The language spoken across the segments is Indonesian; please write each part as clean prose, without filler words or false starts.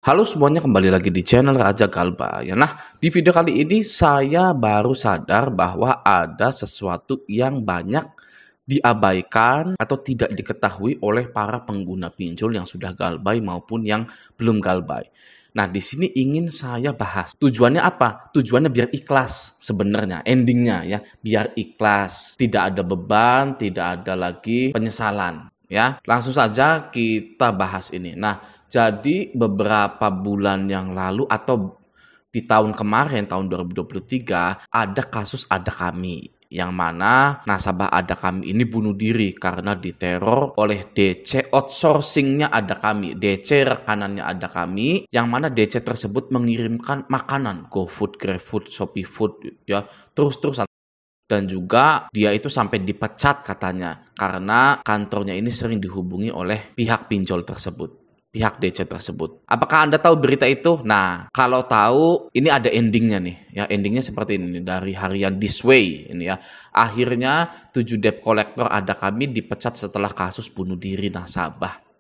Halo semuanya, kembali lagi di channel Raja Galba ya. Nah, di video kali ini saya baru sadar bahwa ada sesuatu yang banyak diabaikan atau tidak diketahui oleh para pengguna pinjol yang sudah galbay maupun yang belum galbay. Nah, di sini ingin saya bahas. Tujuannya apa? Tujuannya biar ikhlas sebenarnya, endingnya ya. Biar ikhlas, tidak ada beban, tidak ada lagi penyesalan ya. Langsung saja kita bahas ini. Nah, jadi beberapa bulan yang lalu atau di tahun kemarin, tahun 2023, ada kasus Ada Kami. Yang mana nasabah Ada Kami ini bunuh diri karena diteror oleh DC outsourcing-nya Ada Kami. DC rekanannya Ada Kami, yang mana DC tersebut mengirimkan makanan, GoFood, GrabFood, ShopeeFood, ya, terus-terusan. Dan juga dia itu sampai dipecat katanya, karena kantornya ini sering dihubungi oleh pihak pinjol tersebut. Pihak DC tersebut. Apakah Anda tahu berita itu? Nah, kalau tahu, ini ada endingnya nih. Ya, endingnya seperti ini dari harian This Way ini ya. Akhirnya 7 debt collector Ada Kami dipecat setelah kasus bunuh diri nasabah.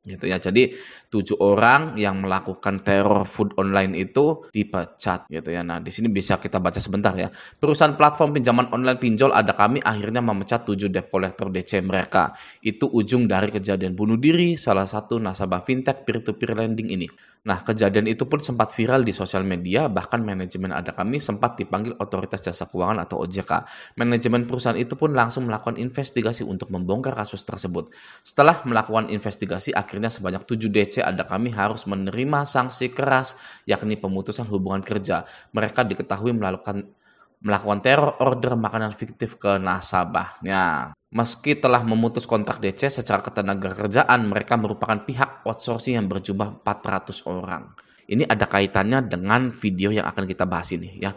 Gitu ya. Jadi 7 orang yang melakukan teror food online itu dipecat gitu ya. Nah, di sini bisa kita baca sebentar ya. Perusahaan platform pinjaman online pinjol Ada Kami akhirnya memecat 7 debt collector DC mereka. Itu ujung dari kejadian bunuh diri salah satu nasabah fintech peer-to-peer lending ini. Nah, kejadian itu pun sempat viral di sosial media, bahkan manajemen Ada Kami sempat dipanggil Otoritas Jasa Keuangan atau OJK. Manajemen perusahaan itu pun langsung melakukan investigasi untuk membongkar kasus tersebut. Setelah melakukan investigasi, akhirnya sebanyak 7 DC Ada Kami harus menerima sanksi keras, yakni pemutusan hubungan kerja. Mereka diketahui melakukan teror order makanan fiktif ke nasabahnya. Meski telah memutus kontrak DC secara ketenagakerjaan, mereka merupakan pihak outsourcing yang berjumlah 400 orang. Ini ada kaitannya dengan video yang akan kita bahas ini ya.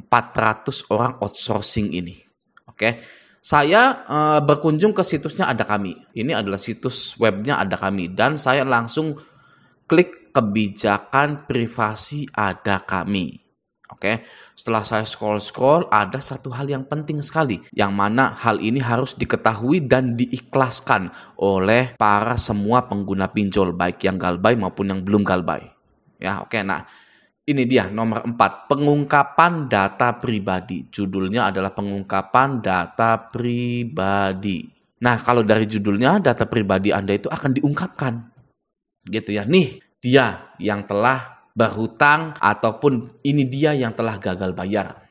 400 orang outsourcing ini. Oke. Saya berkunjung ke situsnya Ada Kami. Ini adalah situs webnya Ada Kami dan saya langsung klik kebijakan privasi Ada Kami. Oke, setelah saya scroll-scroll, ada satu hal yang penting sekali, yang mana hal ini harus diketahui dan diikhlaskan oleh para semua pengguna pinjol, baik yang galbay maupun yang belum galbay. Ya, oke. Nah, ini dia nomor 4, pengungkapan data pribadi. Judulnya adalah pengungkapan data pribadi. Nah, kalau dari judulnya, data pribadi Anda itu akan diungkapkan. Gitu ya. Nih, dia yang telah berhutang ataupun ini dia yang telah gagal bayar.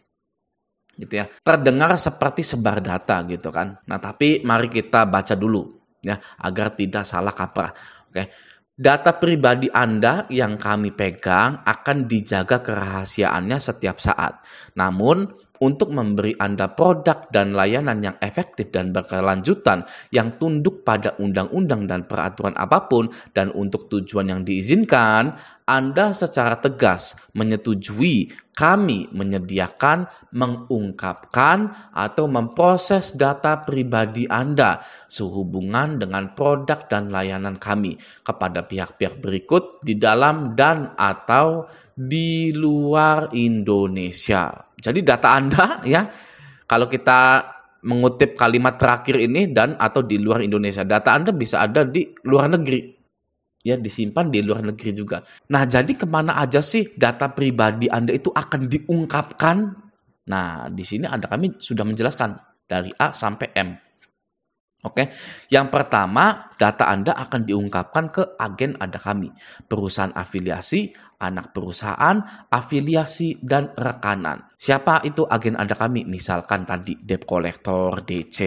Gitu ya. Terdengar seperti sebar data gitu kan. Nah, tapi mari kita baca dulu ya agar tidak salah kaprah. Oke. Data pribadi Anda yang kami pegang akan dijaga kerahasiaannya setiap saat. Namun, untuk memberi Anda produk dan layanan yang efektif dan berkelanjutan yang tunduk pada undang-undang dan peraturan apapun dan untuk tujuan yang diizinkan, Anda secara tegas menyetujui kami menyediakan, mengungkapkan, atau memproses data pribadi Anda sehubungan dengan produk dan layanan kami kepada pihak-pihak berikut di dalam dan atau di luar Indonesia. Jadi data Anda ya, kalau kita mengutip kalimat terakhir ini dan atau di luar Indonesia, data Anda bisa ada di luar negeri. Ya, disimpan di luar negeri juga. Nah, jadi kemana aja sih data pribadi Anda itu akan diungkapkan? Nah, di sini Ada Kami sudah menjelaskan dari A sampai M. Oke, yang pertama data Anda akan diungkapkan ke agen Ada Kami, perusahaan afiliasi, anak perusahaan, afiliasi, dan rekanan. Siapa itu agen Ada Kami? Misalkan tadi debt collector, DC.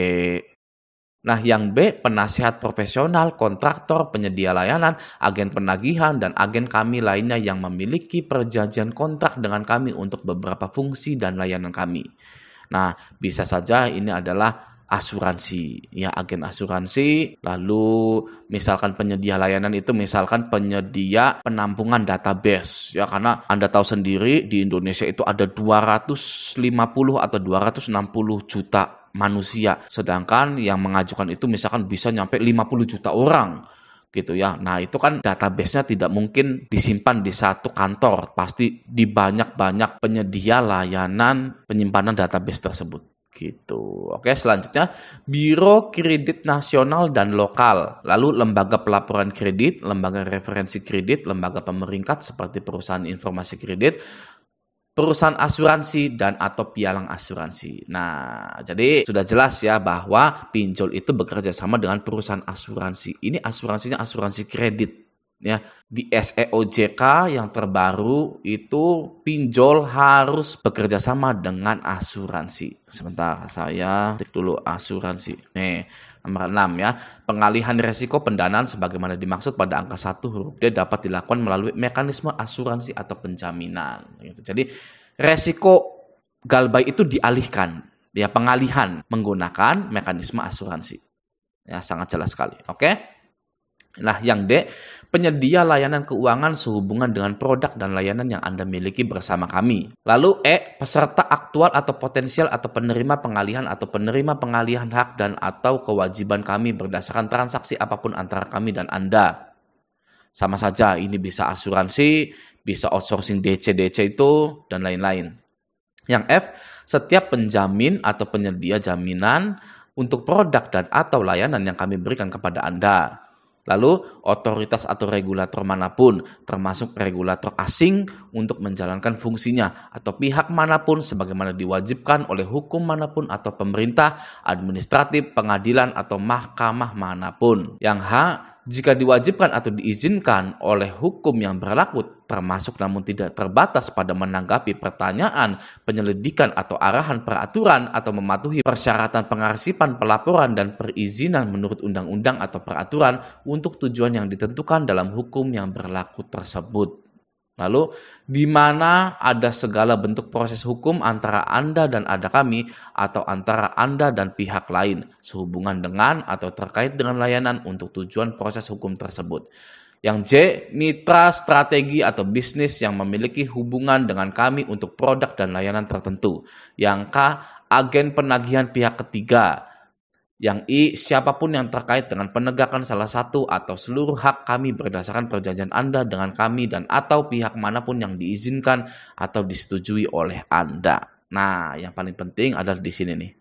Nah, yang B, penasihat profesional, kontraktor, penyedia layanan, agen penagihan, dan agen kami lainnya yang memiliki perjanjian kontrak dengan kami untuk beberapa fungsi dan layanan kami. Nah, bisa saja ini adalah asuransi, ya agen asuransi, lalu misalkan penyedia layanan itu misalkan penyedia penampungan database, ya karena Anda tahu sendiri di Indonesia itu ada 250 atau 260 juta manusia, sedangkan yang mengajukan itu misalkan bisa nyampe 50 juta orang gitu ya. Nah, itu kan database-nya tidak mungkin disimpan di satu kantor, pasti di banyak-banyak penyedia layanan penyimpanan database tersebut Gitu. Oke, selanjutnya Biro Kredit Nasional dan Lokal, lalu lembaga pelaporan kredit, lembaga referensi kredit, lembaga pemeringkat seperti perusahaan informasi kredit, perusahaan asuransi dan atau pialang asuransi. Nah, jadi sudah jelas ya bahwa pinjol itu bekerja sama dengan perusahaan asuransi. Ini asuransinya asuransi kredit. Ya, di SEOJK yang terbaru itu pinjol harus bekerja sama dengan asuransi. Sebentar, saya ketik dulu asuransi. Nih, nomor 6 ya. Pengalihan risiko pendanaan sebagaimana dimaksud pada angka 1 huruf D dapat dilakukan melalui mekanisme asuransi atau penjaminan. Gitu. Jadi, risiko galbay itu dialihkan, ya pengalihan menggunakan mekanisme asuransi. Ya, sangat jelas sekali. Oke? Nah, yang D, penyedia layanan keuangan sehubungan dengan produk dan layanan yang Anda miliki bersama kami. Lalu E, peserta aktual atau potensial atau penerima pengalihan hak dan atau kewajiban kami berdasarkan transaksi apapun antara kami dan Anda. Sama saja, ini bisa asuransi, bisa outsourcing DC itu, dan lain-lain. Yang F, setiap penjamin atau penyedia jaminan untuk produk dan atau layanan yang kami berikan kepada Anda. Lalu, otoritas atau regulator manapun, termasuk regulator asing, untuk menjalankan fungsinya, atau pihak manapun sebagaimana diwajibkan oleh hukum manapun atau pemerintah, administratif, pengadilan, atau mahkamah manapun. Yang H, jika diwajibkan atau diizinkan oleh hukum yang berlaku, termasuk namun tidak terbatas pada menanggapi pertanyaan, penyelidikan atau arahan peraturan atau mematuhi persyaratan pengarsipan pelaporan dan perizinan menurut undang-undang atau peraturan untuk tujuan yang ditentukan dalam hukum yang berlaku tersebut. Lalu, di mana ada segala bentuk proses hukum antara Anda dan ada kami atau antara Anda dan pihak lain sehubungan dengan atau terkait dengan layanan untuk tujuan proses hukum tersebut. Yang J, mitra strategi atau bisnis yang memiliki hubungan dengan kami untuk produk dan layanan tertentu. Yang K, agen penagihan pihak ketiga. Yang I, siapapun yang terkait dengan penegakan salah satu atau seluruh hak kami berdasarkan perjanjian Anda dengan kami dan atau pihak manapun yang diizinkan atau disetujui oleh Anda. Nah, yang paling penting adalah di sini nih.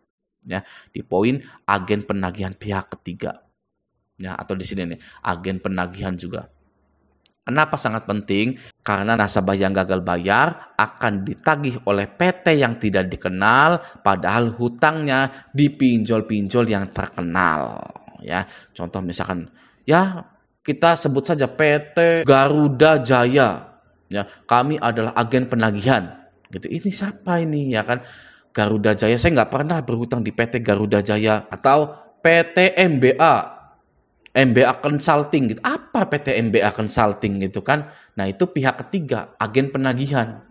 Ya, di poin agen penagihan pihak ketiga. Ya, atau di sini nih, agen penagihan juga. Kenapa sangat penting? Karena nasabah yang gagal bayar akan ditagih oleh PT yang tidak dikenal, padahal hutangnya di pinjol-pinjol yang terkenal. Ya, contoh misalkan, ya kita sebut saja PT Garuda Jaya. Ya, kami adalah agen penagihan. Gitu. Ini siapa ini? Ya kan, Garuda Jaya. Saya nggak pernah berhutang di PT Garuda Jaya atau PT MBA Consulting gitu. Apa PT MBA Consulting gitu kan? Nah, itu pihak ketiga, agen penagihan.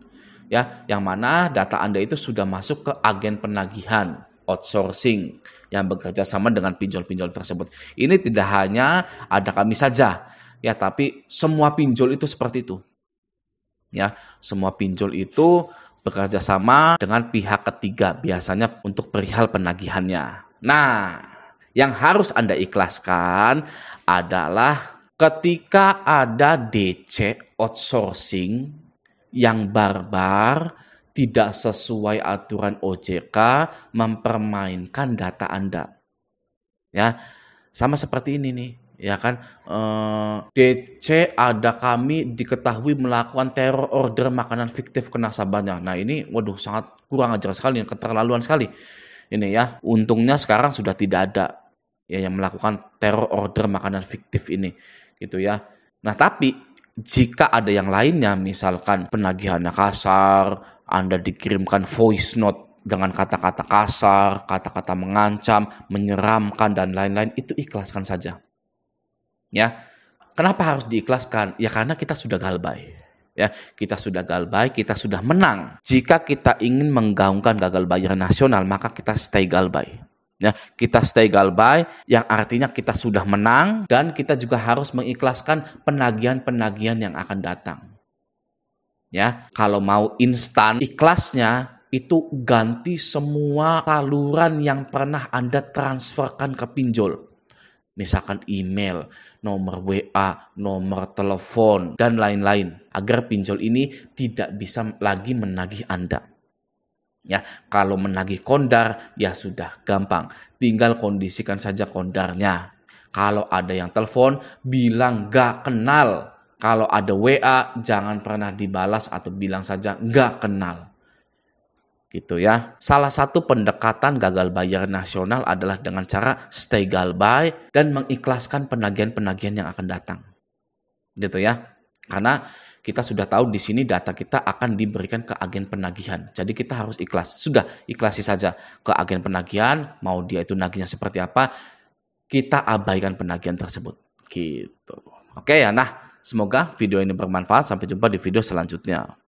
Ya, yang mana data Anda itu sudah masuk ke agen penagihan, outsourcing yang bekerja sama dengan pinjol-pinjol tersebut. Ini tidak hanya ada kami saja, ya, tapi semua pinjol itu seperti itu. Ya, semua pinjol itu bekerja sama dengan pihak ketiga, biasanya untuk perihal penagihannya. Nah, yang harus Anda ikhlaskan adalah ketika ada DC outsourcing yang barbar, tidak sesuai aturan OJK, mempermainkan data Anda. Ya, sama seperti ini nih, ya kan? DC ada kami diketahui melakukan teror order makanan fiktif ke nasabahnya. Nah, ini waduh sangat kurang ajar sekali, keterlaluan sekali. Ini ya, untungnya sekarang sudah tidak ada ya yang melakukan teror order makanan fiktif ini gitu ya. Nah, tapi jika ada yang lainnya, misalkan penagihannya kasar, Anda dikirimkan voice note dengan kata-kata kasar, kata-kata mengancam, menyeramkan dan lain-lain, itu ikhlaskan saja. Ya. Kenapa harus diikhlaskan? Ya karena kita sudah galbay. Ya, kita sudah galbay, kita sudah menang. Jika kita ingin menggaungkan gagal bayar nasional, maka kita stay galbay. Ya, kita stay galbay yang artinya kita sudah menang dan kita juga harus mengikhlaskan penagihan-penagihan yang akan datang. Ya, kalau mau instan ikhlasnya itu ganti semua saluran yang pernah Anda transferkan ke pinjol. Misalkan email, nomor WA, nomor telepon, dan lain-lain. Agar pinjol ini tidak bisa lagi menagih Anda. Ya, kalau menagih kondar, ya sudah gampang. Tinggal kondisikan saja kondarnya. Kalau ada yang telepon, bilang nggak kenal. Kalau ada WA, jangan pernah dibalas atau bilang saja nggak kenal. Gitu ya. Salah satu pendekatan gagal bayar nasional adalah dengan cara stay galbay dan mengikhlaskan penagihan-penagihan yang akan datang. Gitu ya. Karena kita sudah tahu di sini data kita akan diberikan ke agen penagihan. Jadi kita harus ikhlas. Sudah, ikhlasi saja ke agen penagihan, mau dia itu nagihnya seperti apa, kita abaikan penagihan tersebut. Gitu. Oke ya, nah semoga video ini bermanfaat. Sampai jumpa di video selanjutnya.